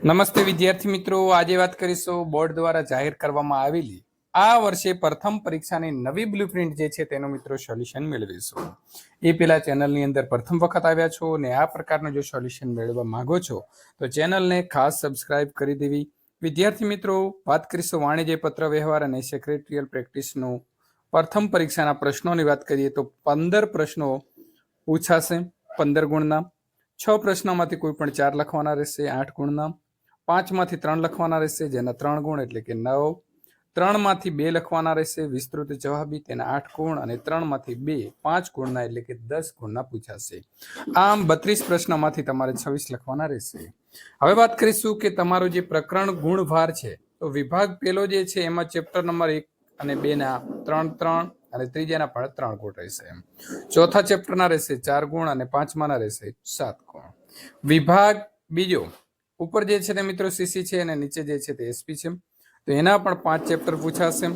નમસ્તે વિદ્યાર્થી મિત્રો, આજે વાત કરીશું બોર્ડ દ્વારા જાહેર કરવામાં આવેલી આ વર્ષે પ્રથમ પરીક્ષાની નવી બ્લુપ્રિન્ટ જે છે તેનું મિત્રો સોલ્યુશન મેળવીશું. એ પહેલા ચેનલની અંદર પ્રથમ વખત આવ્યા છો અને આ પ્રકારનું જો સોલ્યુશન મેળવવા માંગો છો તો ચેનલને ખાસ સબસ્ક્રાઇબ કરી દેવી. વિદ્યાર્થી મિત્રો, વાત કરીશું વાણિજ્ય પત્ર વ્યવહાર અને સેક્રેટરીયલ પ્રેક્ટિસનું પ્રથમ પરીક્ષાના પ્રશ્નોની વાત કરીએ તો 15 પ્રશ્નો પૂછાશે. 15 ગુણના 6 પ્રશ્નોમાંથી કોઈ પણ 4 લખવાના રહેશે. 8 ગુણના 5 માંથી 3 લખવાના રહેશે, જેના 3 ગુણ એટલે કે 9. 3 માંથી 2 લખવાના રહેશે, વિસ્તૃત જવાબી, તેના 8 ગુણ, અને 3 માંથી 2 5 ગુણના એટલે કે 10 ગુણના પૂછાશે. આમ 32 પ્રશ્નોમાંથી તમારે 26 લખવાના રહેશે. હવે વાત કરીશું કે તમારું જે પ્રકરણ ગુણભાર છે, તો વિભાગ પહેલો જે છે એમાં ચેપ્ટર નંબર 1 અને 2 ના 3 અને ત્રીજાના પણ 3 ગુણ રહેશે. ચોથા ચેપ્ટરના રહેશે 4 ગુણ અને પાંચમાના રહેશે 7 ગુણ. વિભાગ બીજો ઉપર જે છે તે મિત્રો સીસી છે અને નીચે જે છે તે એસપી છે, તો એના પણ 5 ચેપ્ટર પૂછાશે.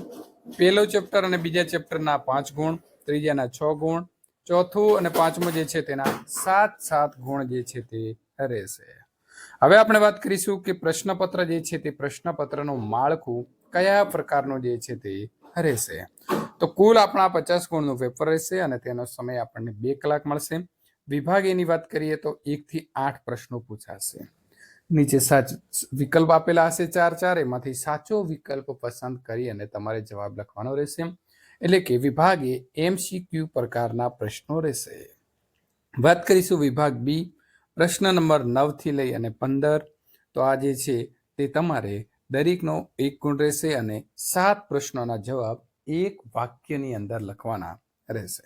પહેલો ચેપ્ટર અને બીજા ચેપ્ટરના 5 ગુણ, ત્રીજાના 6 ગુણ, ચોથું અને પાંચમું જે છે તેના 7 ગુણ જે છે તે રહેશે. હવે આપણે વાત કરીશું કે પ્રશ્નપત્ર જે છે તે પ્રશ્નપત્રનું માળખું કયા પ્રકારનું જે છે તે રહેશે. તો કુલ આપણા 50 ગુણનું પેપર રહેશે અને તેનો સમય આપણને 2 કલાક મળશે. વિભાગ એની વાત કરીએ તો 1 થી 8 પ્રશ્નો પૂછાશે. નીચે વિકલ્પ આપેલા હશે 4 એમાંથી સાચો વિકલ્પ પસંદ કરી અને તમારે જવાબ લખવાનો રહેશે. એટલે કે વિભાગે MCQ પ્રકારના પ્રશ્નો રહેશે. વાત કરીશું વિભાગ બી, પ્રશ્ન નંબર 9 થી લઈ અને 15. તો આ જે છે તે તમારે દરેકનો 1 ગુણ રહેશે અને 7 પ્રશ્નોના જવાબ એક વાક્યની અંદર લખવાના રહેશે.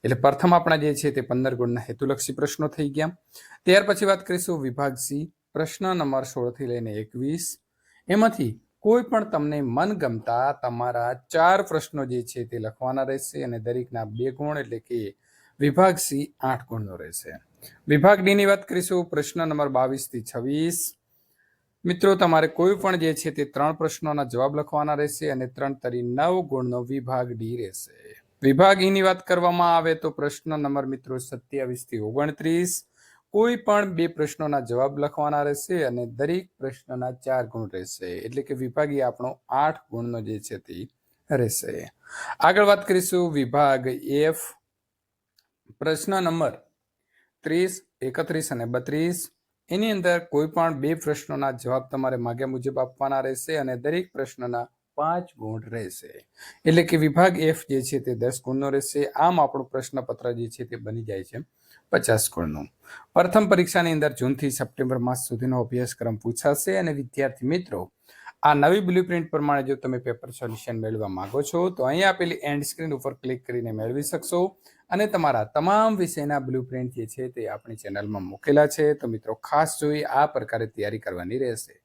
એટલે પ્રથમ આપણા જે છે તે 15 ગુણના હેતુલક્ષી પ્રશ્નો થઈ ગયા. ત્યાર પછી વાત કરીશું વિભાગ સી, પ્રશ્ન નંબર 16 થી લઈને 21. એમાંથી કોઈ પણ તમને મનગમતા તમારા 4 પ્રશ્નો જે છે તે લખવાના રહેશે અને દરેકના 2 ગુણ એટલે કે વિભાગ સી 8 ગુણનો રહેશે. વિભાગ ડી ની વાત કરીશું, પ્રશ્ન નંબર 22 થી 26. મિત્રો તમારે કોઈ પણ જે છે તે 3 પ્રશ્નોના જવાબ લખવાના રહેશે અને 3 તરી 9 ગુણનો વિભાગ ડી રહેશે. વિભાગ ઈ ની વાત કરવામાં આવે તો પ્રશ્ન નંબર મિત્રો 27 થી 29. કોઈ પણ 2 પ્રશ્નોના જવાબ લખવાના રહેશે અને દરેક પ્રશ્નના 4 ગુણ રહેશે. એટલે કે વિભાગ ઈ આપણો 8 ગુણનો જે છે તે રહેશે. આગળ વાત કરીશું વિભાગ એફ, પ્રશ્ન નંબર 30, 31 અને 32. એની અંદર કોઈ પણ 2 પ્રશ્નોના જવાબ તમારે માગ્યા મુજબ આપવાના રહેશે અને દરેક પ્રશ્નના 5 ગુણ રહેશે. એટલે કે વિભાગ એફ જે છે તે 10 ગુણનો રહેશે. આમ આપણું પ્રશ્નપત્ર જે છે તે બની જાય છે 50 ગુણનું. પ્રથમ પરીક્ષાની અંદર જૂનથી સપ્ટેમ્બર માસ સુધીનો અભ્યાસક્રમ પૂછાશે અને વિદ્યાર્થી મિત્રો આ નવી બ્લુપ્રિન્ટ પ્રમાણે જો તમે પેપર સોલ્યુશન મેળવવા માંગો છો તો અહીંયા આપેલી એન્ડ સ્ક્રીન ઉપર ક્લિક કરીને મેળવી શકશો અને તમારા તમામ વિષયના બ્લુપ્રિન્ટ જે છે તે આપણી ચેનલમાં મૂકેલા છે. તો મિત્રો ખાસ જોઈ આ પ્રકારે તૈયારી કરવાની રહેશે.